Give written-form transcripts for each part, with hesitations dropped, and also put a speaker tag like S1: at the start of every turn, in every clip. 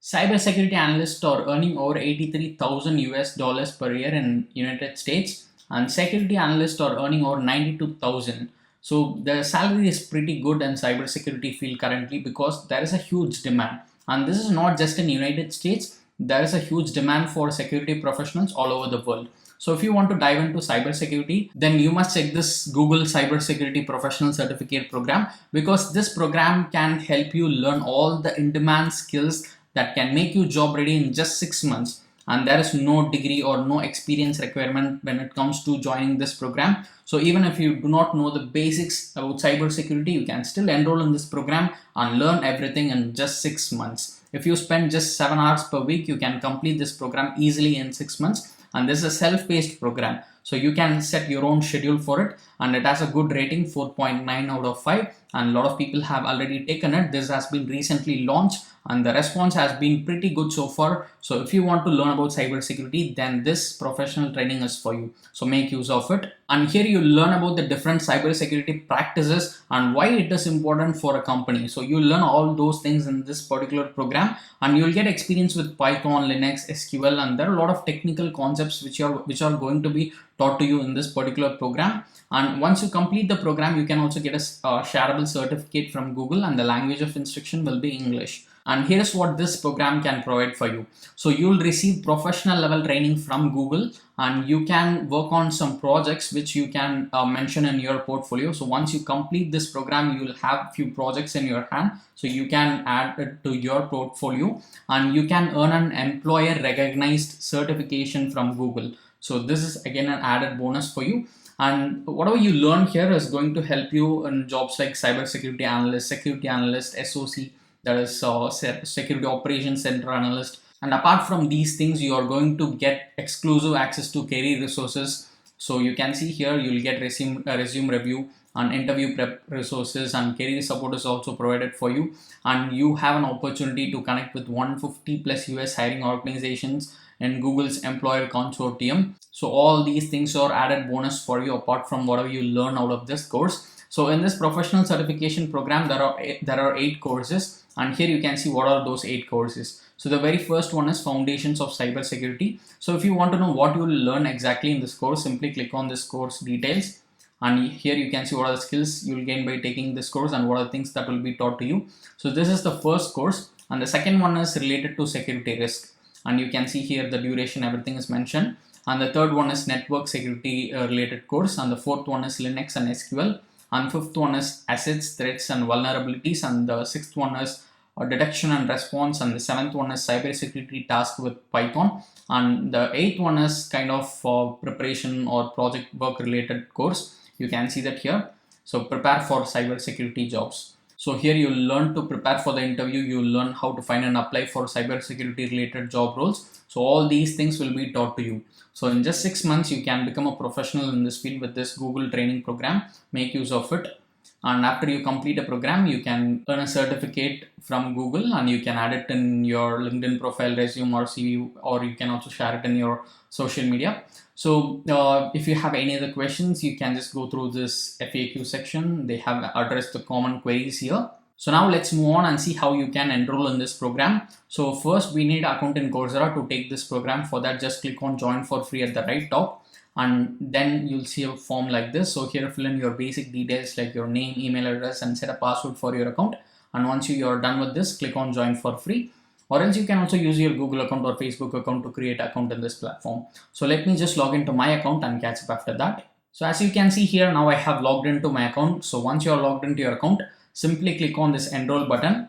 S1: Cybersecurity analysts are earning over 83,000 US dollars per year in United States, and security analysts are earning over 92,000. So the salary is pretty good in cybersecurity field currently because there is a huge demand, and this is not just in United States. There is a huge demand for security professionals all over the world. So if you want to dive into cybersecurity, then you must check this Google Cybersecurity Professional Certificate program, because this program can help you learn all the in-demand skills that can make you job ready in just 6 months. And there is no degree or no experience requirement when it comes to joining this program. So even if you do not know the basics about cybersecurity, you can still enroll in this program and learn everything in just 6 months. If you spend just 7 hours per week, you can complete this program easily in 6 months. And this is a self-paced program, so you can set your own schedule for it, and it has a good rating, 4.9 out of 5, and a lot of people have already taken it. This has been recently launched and the response has been pretty good so far. So if you want to learn about cybersecurity, then this professional training is for you, so make use of it. And here you learn about the different cybersecurity practices and why it is important for a company. So you learn all those things in this particular program, and you'll get experience with Python, Linux, SQL, and there are a lot of technical concepts which are going to be taught to you in this particular program. And once you complete the program, you can also get a shareable certificate from Google, and the language of instruction will be English. And here's what this program can provide for you. So you'll receive professional level training from Google, and you can work on some projects which you can mention in your portfolio. So once you complete this program, you will have few projects in your hand, so you can add it to your portfolio, and you can earn an employer recognized certification from Google. So this is again an added bonus for you. And whatever you learn here is going to help you in jobs like cybersecurity analyst, security analyst, SOC, that is security operations center analyst. And apart from these things, you are going to get exclusive access to career resources. So you can see here you'll get resume review and interview prep resources, and career support is also provided for you. And you have an opportunity to connect with 150 plus US hiring organizations in Google's employer consortium. So all these things are added bonus for you apart from whatever you learn out of this course. So in this professional certification program, there are 8 courses, and here you can see what are those 8 courses. So the very first one is Foundations of Cybersecurity. So if you want to know what you will learn exactly in this course, simply click on this course details, and here you can see what are the skills you will gain by taking this course and what are the things that will be taught to you. So this is the first course, and the second one is related to security risk, and you can see here the duration, everything is mentioned. And the third one is network security related course, and the fourth one is Linux and SQL, and fifth one is assets, threats and vulnerabilities, and the sixth one is detection and response, and the seventh one is cybersecurity task with Python, and the eighth one is kind of preparation or project work related course. You can see that here. So prepare for cybersecurity jobs. So here you learn to prepare for the interview, you learn how to find and apply for cybersecurity related job roles. So all these things will be taught to you. So in just 6 months, you can become a professional in this field with this Google training program. Make use of it. And after you complete a program, you can earn a certificate from Google, and you can add it in your LinkedIn profile, resume or CV, or you can also share it in your social media. So if you have any other questions, you can just go through this FAQ section. They have addressed the common queries here. So now let's move on and see how you can enroll in this program. So first we need account in Coursera to take this program. For that, just click on join for free at the right top, and then you'll see a form like this. So here fill in your basic details like your name, email address, and set a password for your account. And once you're done with this, click on join for free. Or else you can also use your Google account or Facebook account to create an account in this platform. So let me just log into my account and catch up after that. So as you can see here, now I have logged into my account. So once you're logged into your account, simply click on this enroll button,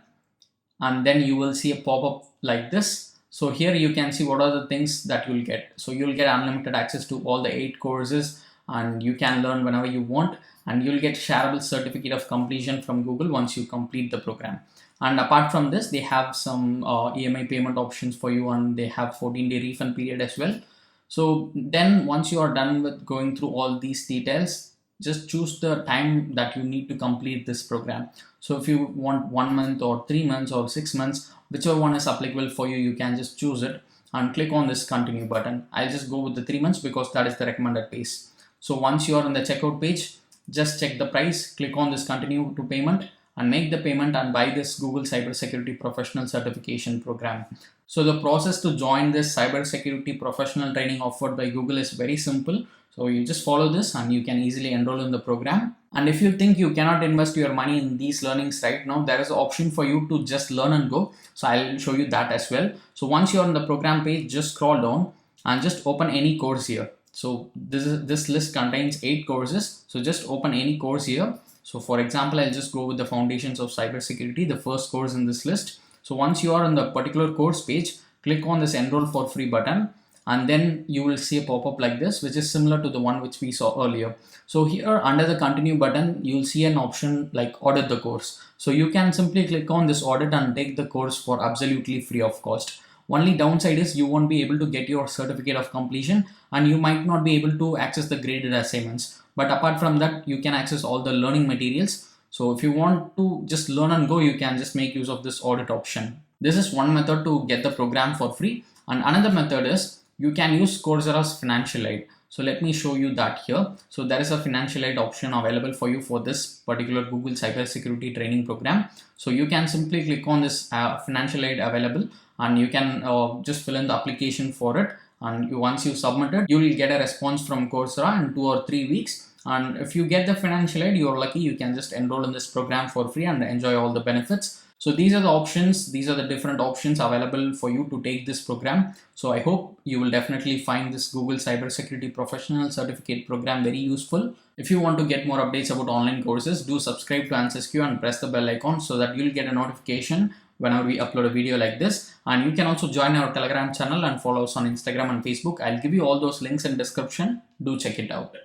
S1: and then you will see a pop-up like this. So here you can see what are the things that you'll get. So you'll get unlimited access to all the 8 courses, and you can learn whenever you want, and you'll get shareable certificate of completion from Google once you complete the program. And apart from this, they have some EMI payment options for you, and they have 14-day refund period as well. So then once you are done with going through all these details, just choose the time that you need to complete this program. So if you want 1 month or 3 months or 6 months, whichever one is applicable for you, you can just choose it and click on this continue button. I'll just go with the 3 months because that is the recommended pace. So once you are on the checkout page, just check the price, click on this continue to payment, and make the payment and buy this Google Cybersecurity Professional Certification program. So the process to join this cybersecurity professional training offered by Google is very simple. So you just follow this and you can easily enroll in the program. And if you think you cannot invest your money in these learnings right now, there is an option for you to just learn and go. So I'll show you that as well. So once you're on the program page, just scroll down and just open any course here. So this list contains 8 courses. So just open any course here. So for example, I'll just go with the Foundations of Cybersecurity, the first course in this list. So once you are on the particular course page, click on this Enroll for Free button, and then you will see a pop-up like this, which is similar to the one which we saw earlier. So here under the Continue button, you'll see an option like Audit the course. So you can simply click on this audit and take the course for absolutely free of cost. Only downside is you won't be able to get your certificate of completion, and you might not be able to access the graded assignments. But apart from that, you can access all the learning materials. So if you want to just learn and go, you can just make use of this audit option. This is one method to get the program for free. And another method is you can use Coursera's financial aid. So let me show you that here. So there is a financial aid option available for you for this particular Google Cybersecurity training program. So you can simply click on this financial aid available, and you can just fill in the application for it. And once you submit it, you will get a response from Coursera in 2 or 3 weeks. And if you get the financial aid, you're lucky, you can just enroll in this program for free and enjoy all the benefits. So these are the options, these are the different options available for you to take this program. So I hope you will definitely find this Google Cybersecurity Professional Certificate program very useful. If you want to get more updates about online courses, do subscribe to answersQ and press the bell icon so that you'll get a notification whenever we upload a video like this. And you can also join our Telegram channel and follow us on Instagram and Facebook. I'll give you all those links in description. Do check it out.